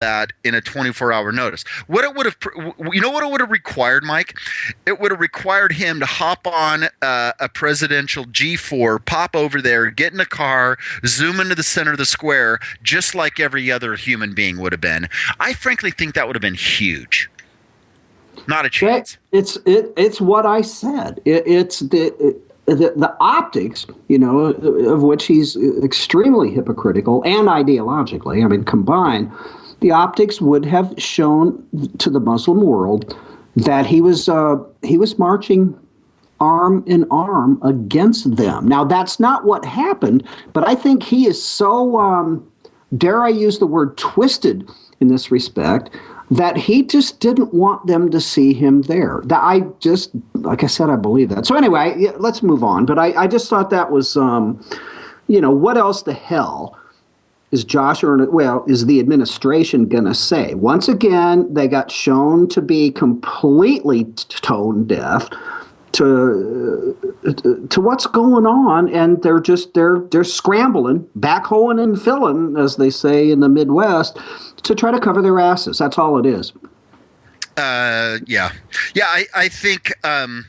that in a 24-hour notice. What it would have, you know, what it would have required, Mike? It would have required him to hop on a presidential G4, pop over there, get in a car, zoom into the center of the square, just like every other human being would have been. I frankly think that would have been huge. Not a chance. It's what I said. It's the optics, of which he's extremely hypocritical and ideologically. I mean, combined, the optics would have shown to the Muslim world that he was marching arm in arm against them. Now, that's not what happened, but I think he is so, dare I use the word, twisted in this respect, that he just didn't want them to see him there. Like I said, I believe that. So anyway, let's move on. But I just thought that was, what else the hell is is the administration going to say? Once again, they got shown to be completely tone deaf to what's going on, and they're scrambling, backhoeing and filling, as they say in the Midwest, to try to cover their asses. That's all it is. Yeah. I think I'm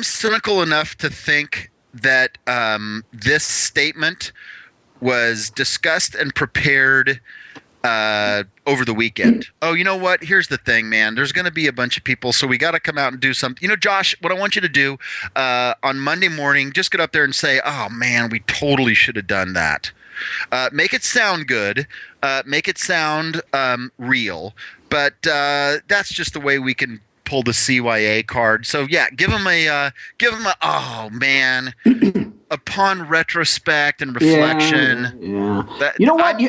cynical enough to think that this statement was discussed and prepared over the weekend. Oh, you know what? Here's the thing, man. There's going to be a bunch of people, so we got to come out and do something. Josh, what I want you to do on Monday morning, just get up there and say, oh, man, we totally should have done that. Make it sound good. Make it sound real. But that's just the way we can pull the CYA card. So, yeah, give them a oh, man. Upon retrospect and reflection. Yeah. You know what?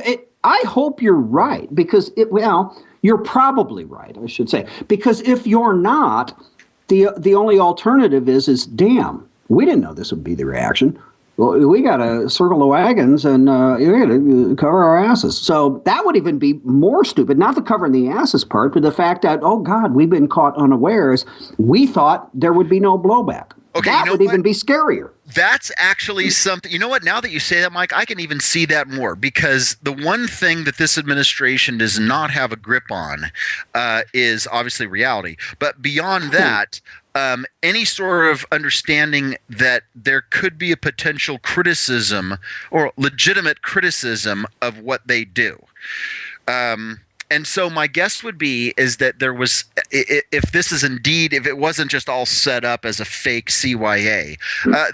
I hope you're right, because you're probably right, I should say. Because if you're not, the only alternative is damn, we didn't know this would be the reaction. Well, we got to circle the wagons and we got to cover our asses. So that would even be more stupid. Not the covering the asses part, but the fact that, oh, God, we've been caught unawares. We thought there would be no blowback. Okay, that would even be scarier. That's actually something. You know what? Now that you say that, Mike, I can even see that more, because the one thing that this administration does not have a grip on is obviously reality. But beyond that, any sort of understanding that there could be a potential criticism or legitimate criticism of what they do. And so my guess would be is that there was, if it wasn't just all set up as a fake CYA,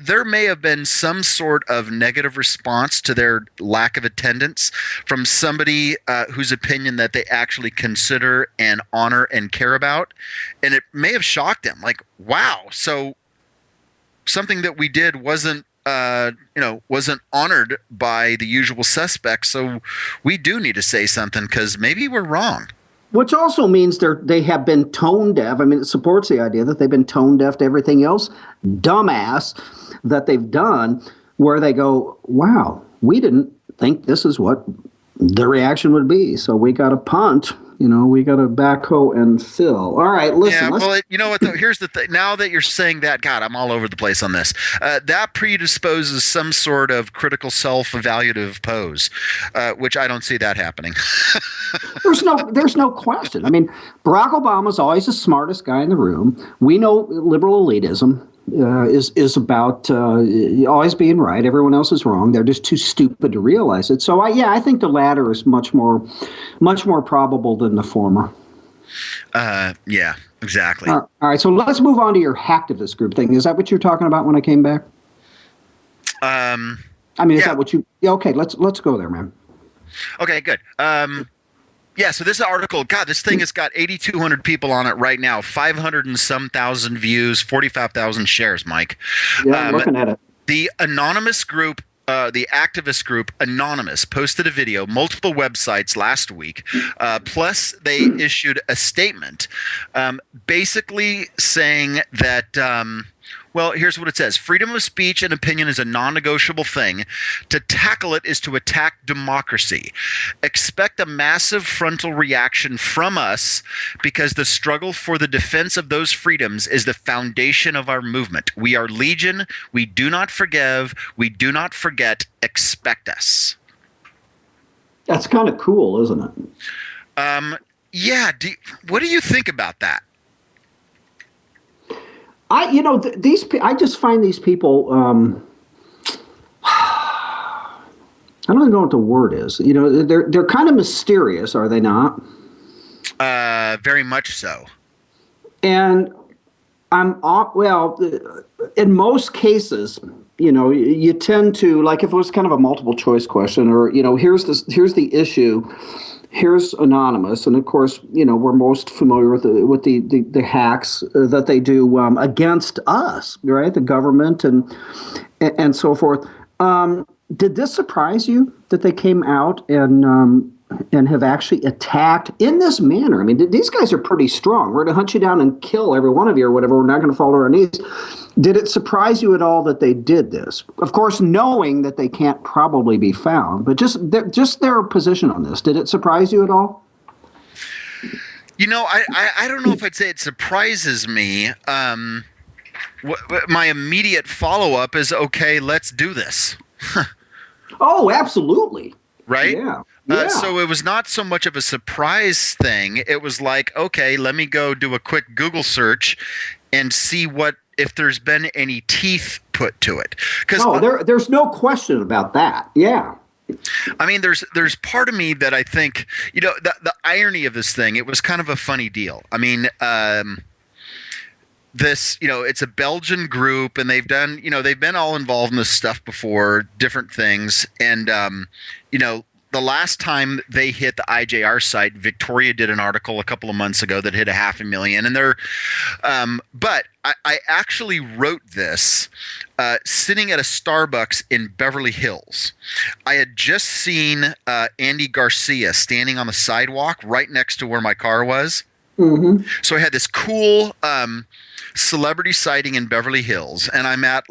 there may have been some sort of negative response to their lack of attendance from somebody whose opinion that they actually consider and honor and care about. And it may have shocked them, like, wow, so something that we did wasn't honored by the usual suspects. So we do need to say something, because maybe we're wrong. Which also means they have been tone deaf. I mean, it supports the idea that they've been tone deaf to everything else, dumbass, that they've done, where they go, wow, we didn't think this is what the reaction would be. So we got to punt. We got to backhoe and fill. All right, listen. Yeah, well, you know what, though? Here's the thing. Now that you're saying that, God, I'm all over the place on this. That predisposes some sort of critical self-evaluative pose, which I don't see that happening. There's no question. I mean, Barack Obama's always the smartest guy in the room. We know liberal elitism is about always being right. Everyone else is wrong. They're just too stupid to realize it. So I think the latter is much more probable than the former. Yeah, exactly. All right, so let's move on to your hacktivist group thing. Is that what you're talking about when I came back? Is that what you? Yeah, okay, let's go there, man. Okay, good. Yeah, so this article, God, this thing has got 8,200 people on it right now, 500 and some thousand views, 45,000 shares, Mike. Yeah, I'm looking at it. The anonymous group, the activist group Anonymous, posted a video, multiple websites last week, plus they issued a statement basically saying that well, here's what it says. Freedom of speech and opinion is a non-negotiable thing. To tackle it is to attack democracy. Expect a massive frontal reaction from us, because the struggle for the defense of those freedoms is the foundation of our movement. We are legion. We do not forgive. We do not forget. Expect us. That's kind of cool, isn't it? Yeah. What do you think about that? I just find these people. I don't even know what the word is. They're kind of mysterious, are they not? Very much so. And well, in most cases, you tend to, like, if it was kind of a multiple choice question, or here's the issue, here's anonymous, and of course, we're most familiar with the hacks that they do against us, right? The government and so forth. Did this surprise you that they came out and have actually attacked in this manner? I mean, these guys are pretty strong. We're going to hunt you down and kill every one of you or whatever. We're not going to fall to our knees. Did it surprise you at all that they did this? Of course, knowing that they can't probably be found, but just their position on this. Did it surprise you at all? I don't know if I'd say it surprises me. My immediate follow-up is, okay, let's do this. Oh, absolutely. Right? Yeah. Yeah. So it was not so much of a surprise thing. It was like, okay, let me go do a quick Google search and see if there's been any teeth put to it. There's no question about that. Yeah. I mean, there's part of me that I think, the irony of this thing, it was kind of a funny deal. I mean, it's a Belgian group, and they've been all involved in this stuff before, different things. And, the last time they hit the IJR site, Victoria did an article a couple of months ago that hit 500,000. And but I actually wrote this sitting at a Starbucks in Beverly Hills. I had just seen Andy Garcia standing on the sidewalk right next to where my car was. Mm-hmm. So I had this cool celebrity sighting in Beverly Hills, and I'm at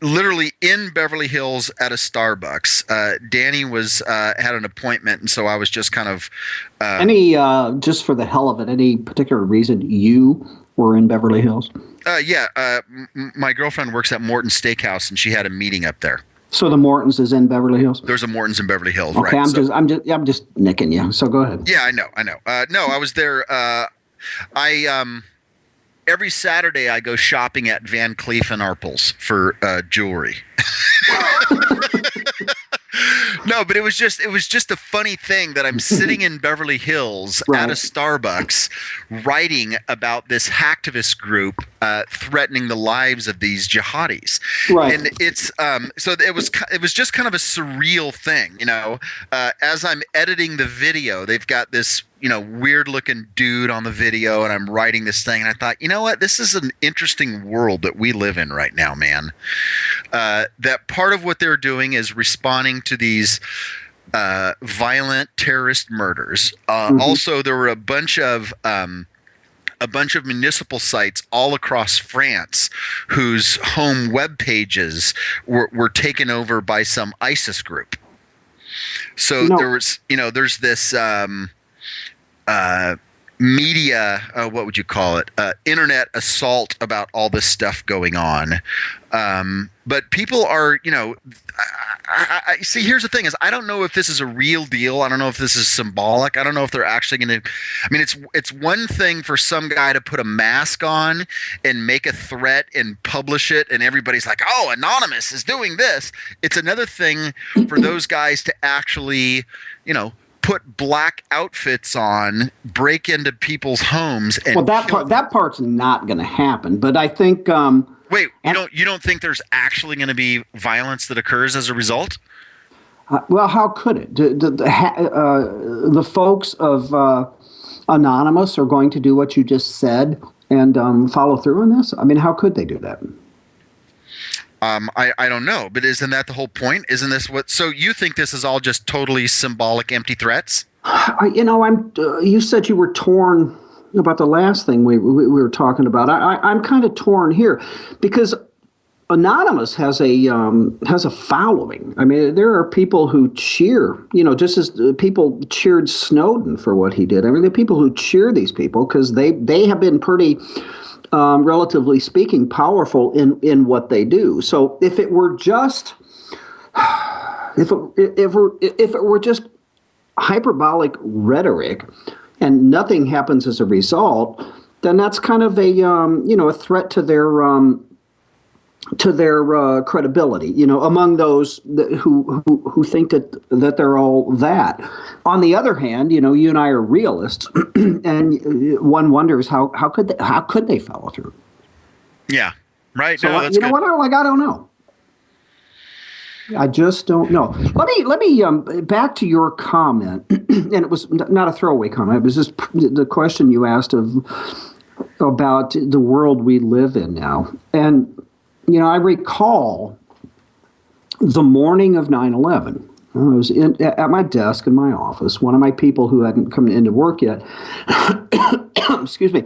literally in Beverly Hills at a Starbucks. Danny had an appointment, and so I was just kind of just for the hell of it, any particular reason you were in Beverly Hills? My girlfriend works at Morton's Steakhouse, and she had a meeting up there. So the Morton's is in Beverly Hills? There's a Morton's in Beverly Hills, okay, right? I'm just nicking you. So go ahead. Yeah, I know. No, I was there. Every Saturday I go shopping at Van Cleef and Arpels for jewelry. No, but it was just a funny thing that I'm sitting in Beverly Hills at a Starbucks writing about this hacktivist group threatening the lives of these jihadis. Right. And it's so it was just kind of a surreal thing, as I'm editing the video, they've got this weird looking dude on the video, and I'm writing this thing, and I thought, you know what, this is an interesting world that we live in right now, man. That part of what they're doing is responding to these violent terrorist murders. Also, there were a bunch of municipal sites all across France whose home web pages were taken over by some ISIS group. So there's this media, what would you call it? Internet assault about all this stuff going on. But people are, I see, here's the thing is, I don't know if this is a real deal. I don't know if this is symbolic. I don't know if they're actually going to, I mean, it's one thing for some guy to put a mask on and make a threat and publish it, and everybody's like, oh, Anonymous is doing this. It's another thing for those guys to actually, put black outfits on, break into people's homes, and that part's not going to happen. But I think. Wait, you don't think there's actually going to be violence that occurs as a result? Well, how could it? The folks of Anonymous are going to do what you just said and follow through on this? I mean, how could they do that? I don't know, but isn't that the whole point? Isn't this what? So you think this is all just totally symbolic, empty threats? You said you were torn about the last thing we were talking about. I'm kind of torn here because Anonymous has a following. I mean, there are people who cheer, just as people cheered Snowden for what he did. I mean, there are people who cheer these people because they have been pretty, relatively speaking, powerful in what they do. So if it were just if it were just hyperbolic rhetoric and nothing happens as a result, then that's kind of a threat to their credibility, among those who think that they're all that. On the other hand, you and I are realists, and one wonders how could they follow through? Yeah, right. So No, that's you know good. what? I don't know. I just don't know. Let me back to your comment, and it was not a throwaway comment. It was just the question you asked about the world we live in now. And I recall the morning of 9/11. I was at my desk in my office. One of my people who hadn't come into work yet, excuse me,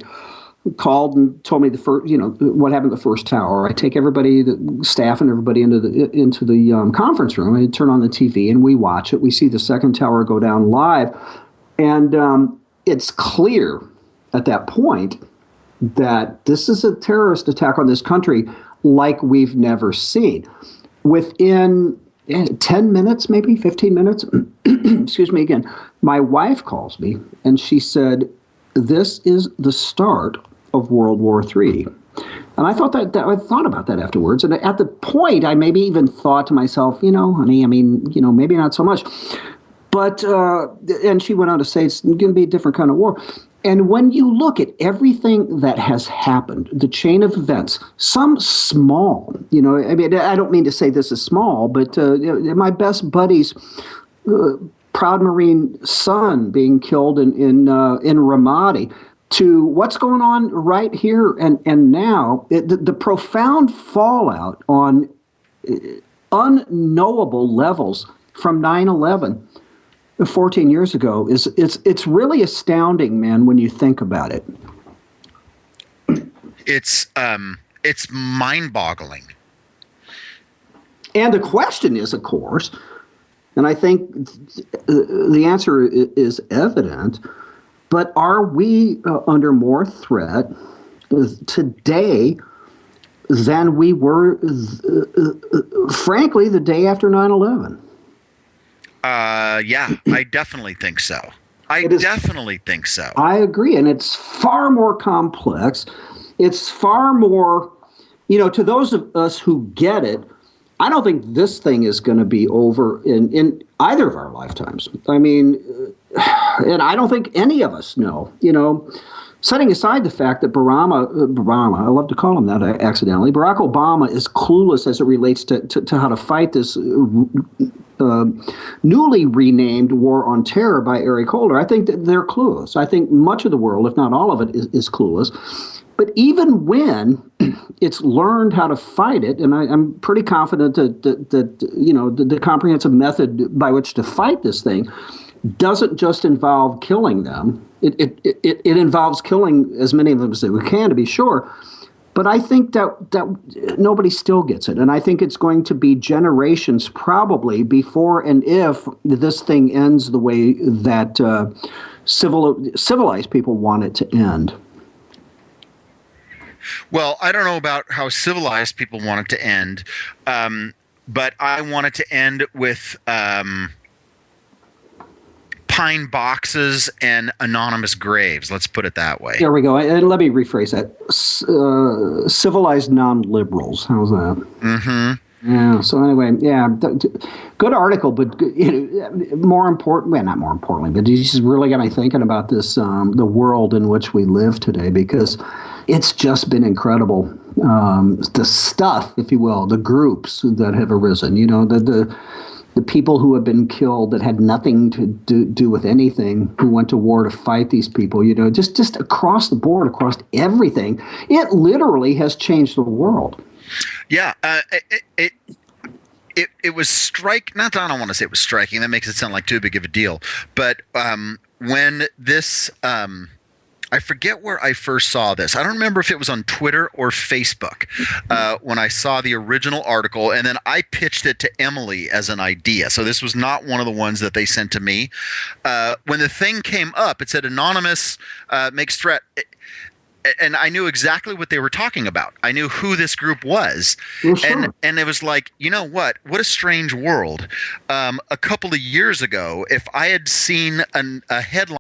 called and told me what happened at the first tower. I take everybody, the staff and everybody into the conference room. I turn on the TV and we watch it. We see the second tower go down live, and it's clear at that point that this is a terrorist attack on this country like we've never seen. Within 10 minutes, maybe 15 minutes, excuse me again, my wife calls me and she said, "This is the start of World War III." And I thought I thought about that afterwards. And at the point, I maybe even thought to myself, honey, maybe not so much. But, and she went on to say it's going to be a different kind of war. And when you look at everything that has happened, the chain of events, some small, I don't mean to say this is small, but my best buddy's proud Marine son being killed in Ramadi, to what's going on right here and now, the profound fallout on unknowable levels from 9/11 14 years ago it's really astounding, man, when you think about it. It's mind-boggling. And the question is, of course, and I think the answer is evident, but are we under more threat today than we were, frankly, the day after 9/11? Yeah, I definitely think so. I definitely think so. I agree. And it's far more complex. It's far more, to those of us who get it, I don't think this thing is going to be over in either of our lifetimes. I mean, and I don't think any of us know, setting aside the fact that Barama, I love to call him that accidentally, Barack Obama is clueless as it relates to how to fight this newly renamed war on terror by Eric Holder. I think that they're clueless. I think much of the world, if not all of it, is clueless. But even when it's learned how to fight it, and I'm pretty confident that the comprehensive method by which to fight this thing doesn't just involve killing them. It involves killing as many of them as we can, to be sure. But I think that nobody still gets it. And I think it's going to be generations probably before and if this thing ends the way that civilized people want it to end. Well, I don't know about how civilized people want it to end, but I want it to end with pine boxes and anonymous graves. Let's put it that way. There we go. And let me rephrase that. Civilized non-liberals. How's that? Mm-hmm. Yeah. So anyway, yeah, good article, but more important. Well, not more importantly, but you just really got me thinking about this, the world in which we live today, because it's just been incredible. The stuff, if you will, the groups that have arisen. The people who have been killed that had nothing to do with anything, who went to war to fight these people, just across the board, across everything. It literally has changed the world. Yeah. It was not, I don't want to say it was striking. That makes it sound like too big of a deal. But when this, I forget where I first saw this. I don't remember if it was on Twitter or Facebook when I saw the original article, and then I pitched it to Emily as an idea. So this was not one of the ones that they sent to me. When the thing came up, it said anonymous makes threat. and I knew exactly what they were talking about. I knew who this group was, Well, sure. and it was like, you know what a strange world. A couple of years ago, if I had seen a headline